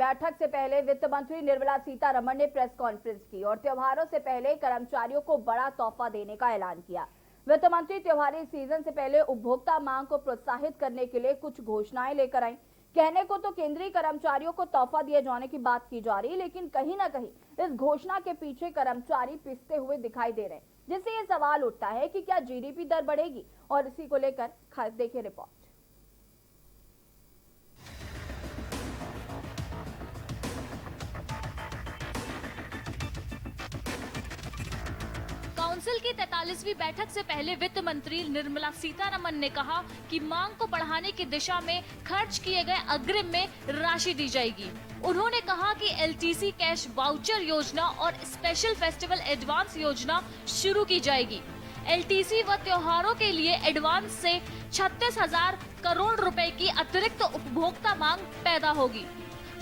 बैठक से पहले वित्त मंत्री निर्मला सीतारमण ने प्रेस कॉन्फ्रेंस की और त्योहारों से पहले कर्मचारियों को बड़ा तोहफा देने का ऐलान किया। वित्त मंत्री त्योहारी सीजन से पहले उपभोक्ता मांग को प्रोत्साहित करने के लिए कुछ घोषणाएं लेकर आई। कहने को तो केंद्रीय कर्मचारियों को तोहफा दिए जाने की बात की जा रही, लेकिन कहीं ना कहीं इस घोषणा के पीछे कर्मचारी पिसते हुए दिखाई दे रहे हैं, जिससे ये सवाल उठता है कि क्या जीडीपी दर बढ़ेगी। और इसी को लेकर देखिए रिपोर्ट। काउंसिल की 43वीं बैठक से पहले वित्त मंत्री निर्मला सीतारमण ने कहा कि मांग को बढ़ाने की दिशा में खर्च किए गए अग्रिम में राशि दी जाएगी। उन्होंने कहा कि एलटीसी कैश वाउचर योजना और स्पेशल फेस्टिवल एडवांस योजना शुरू की जाएगी। एलटीसी व त्योहारों के लिए एडवांस से 36,000 करोड़ रुपए की अतिरिक्त उपभोक्ता मांग पैदा होगी।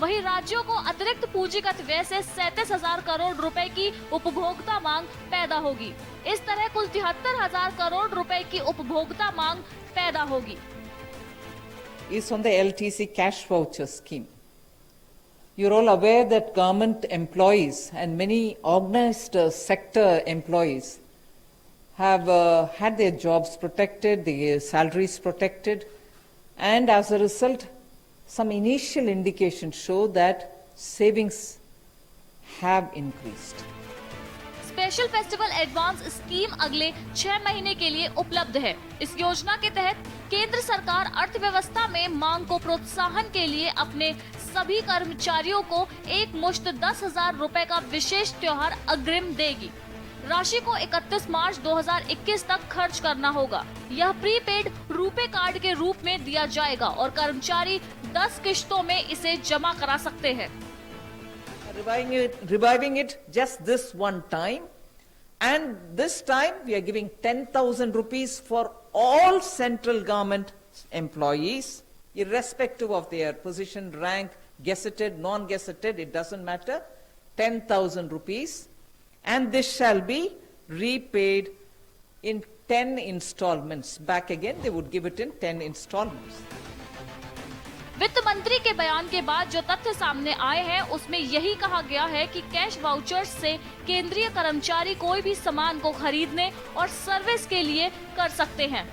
वहीं राज्यों को अतिरिक्त पूंजीगत व्यय से 37,000 करोड़ रुपए की उपभोक्ता मांग पैदा होगी। इस तरह कुल 73,000 करोड़ रुपए की उपभोक्ता मांग पैदा होगी। Is on the LTC cash voucher scheme. You're all aware that government employees and many organized sector employees have had their jobs protected, their salaries protected, and as a result, some initial indications show that savings have increased. Special festival advance scheme अगले 6 महीने के लिए उपलब्ध है। इस योजना के तहत केंद्र सरकार अर्थव्यवस्था में मांग को प्रोत्साहन के लिए अपने सभी कर्मचारियों को एक मुश्त 10,000 रुपए का विशेष त्योहार अग्रिम देगी। राशि को 31 मार्च 2021 तक खर्च करना होगा। यह प्रीपेड रुपे कार्ड के रूप में दिया जाएगा और कर्मचारी 10 किश्तों में इसे जमा करा सकते हैं। Reviving it just this one time, and this time we are giving 10,000 rupees for all central government employees, irrespective of their position, rank, gazetted, non-gazetted, it doesn't matter, 10,000 rupees, and this shall be repaid in 10 installments. Back again, they would give it in 10 installments. वित्त मंत्री के बयान के बाद जो तथ्य सामने आए हैं उसमें यही कहा गया है कि कैश वाउचर्स से केंद्रीय कर्मचारी कोई भी सामान को खरीदने और सर्विस के लिए कर सकते हैं,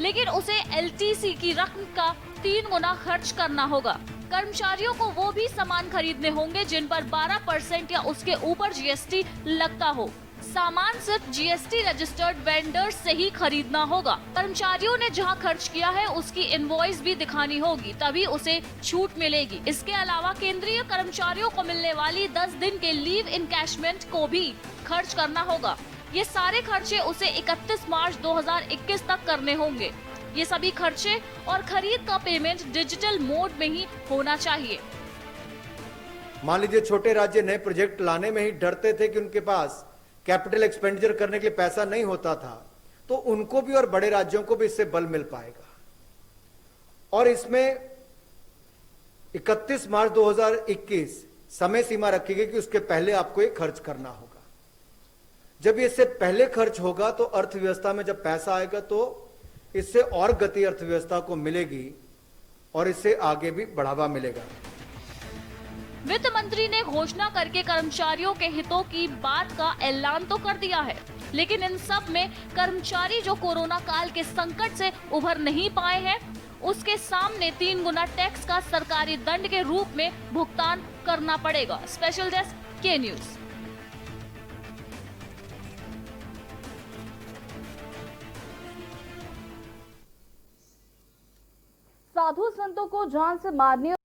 लेकिन उसे एलटीसी की रकम का 3 गुना खर्च करना होगा। कर्मचारियों को वो भी सामान खरीदने होंगे जिन पर 12% या उसके ऊपर जीएसटी लगता हो। सामान सिर्फ जीएसटी रजिस्टर्ड वेंडर्स से ही खरीदना होगा। कर्मचारियों ने जहां खर्च किया है उसकी इनवॉइस भी दिखानी होगी, तभी उसे छूट मिलेगी। इसके अलावा केंद्रीय कर्मचारियों को मिलने वाली 10 दिन के लीव इनकैशमेंट को भी खर्च करना होगा। ये सारे खर्चे उसे 31 मार्च 2021 तक करने होंगे। ये सभी खर्चे और खरीद का पेमेंट डिजिटल मोड में ही होना चाहिए। मान लीजिए छोटे राज्य नए प्रोजेक्ट लाने में ही डरते थे कि उनके पास कैपिटल एक्सपेंडिचर करने के लिए पैसा नहीं होता था, तो उनको भी और बड़े राज्यों को भी इससे बल मिल पाएगा। और इसमें 31 मार्च 2021 समय सीमा रखी गई कि उसके पहले आपको ये खर्च करना होगा। जब इससे पहले खर्च होगा तो अर्थव्यवस्था में जब पैसा आएगा तो इससे और गति अर्थव्यवस्था को मिलेगी और इससे आगे भी बढ़ावा मिलेगा। वित्त मंत्री ने घोषणा करके कर्मचारियों के हितों की बात का ऐलान तो कर दिया है, लेकिन इन सब में कर्मचारी जो कोरोना काल के संकट से उभर नहीं पाए हैं, उसके सामने 3 गुना टैक्स का सरकारी दंड के रूप में भुगतान करना पड़ेगा। स्पेशल डेस्क के न्यूज। साधु संतों को जान से मारने